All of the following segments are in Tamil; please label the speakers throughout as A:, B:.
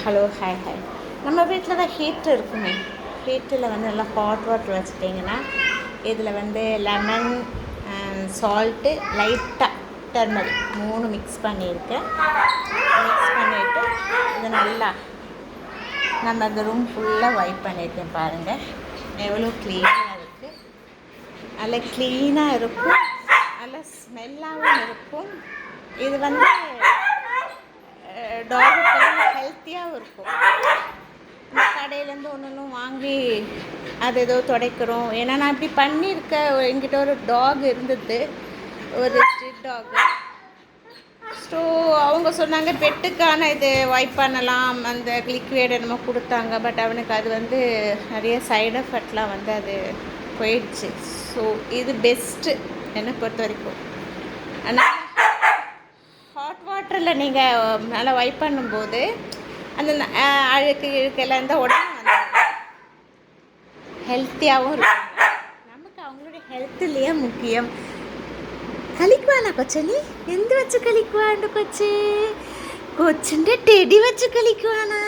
A: Hello, hi hi. நம்ம வீட்டில் தான் ஹீட்ரு இருக்குமே. ஹீட்டரில் வந்து நல்லா ஹாட் வாட்டர் வச்சுட்டிங்கன்னா இதில் வந்து லெமன், சால்ட்டு, லைட்டாக டர்மரிக் 3 மிக்ஸ் பண்ணியிருக்கேன். மிக்ஸ் பண்ணிவிட்டு இது நல்லா நம்ம அந்த ரூம் ஃபுல்லாக வைப் பண்ணியிருக்கேன். பாருங்கள் எவ்வளோ க்ளீனாக இருக்குது. நல்லா க்ளீனாக இருக்கும், நல்லா ஸ்மெல்லாகவும் இருக்கும். இது வந்து டாகுக்கு ஹெல்த்தியாகவும் இருக்கும். இந்த கடையிலேருந்து ஒன்று வாங்கி அது ஏதோ துடைக்கிறோம். ஏன்னா நான் இப்படி பண்ணியிருக்கேன். என்கிட்ட ஒரு டாக் இருந்தது, ஒரு ஸ்ட்ரீட் டாகு. ஸோ அவங்க சொன்னாங்க பெட்டுக்கான இது வைப் பண்ணலாம், அந்த லிக்விட் என்னமோ கொடுத்தாங்க. பட் அவனுக்கு அது வந்து நிறைய சைடு எஃபெக்ட்லாம் வந்து அது போயிடுச்சு. ஸோ இது பெஸ்ட்டு என்னை பொறுத்த வரைக்கும். ஆனால் ஹாட் வாட்டரில் நீங்கள் நல்லா வைப் பண்ணும்போது அந்த அழுக்கு இழுக்கெல்லாம் இருந்தால் உடனே வந்து ஹெல்த்தியாகவும் இருக்கும். நமக்கு அவங்களுடைய ஹெல்த் இல்லையா முக்கியம். కలికివానా కొచ్చని ఎందు వచ్చి కలికివాండు కొచ్చి కొచ్చింటే టెడ్డి వచ్చి కలికివానా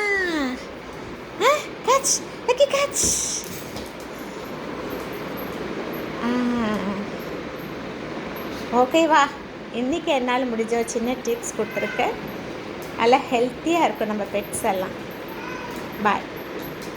A: కచ్ లక్కీ కచ్. ஓகேவா, இன்றைக்கி என்னால் முடிஞ்ச ஒரு சின்ன டிப்ஸ் கொடுத்துருக்கேன். நல்லா ஹெல்த்தியாக இருக்கும் நம்ம பெட்ஸ் எல்லாம். பாய்.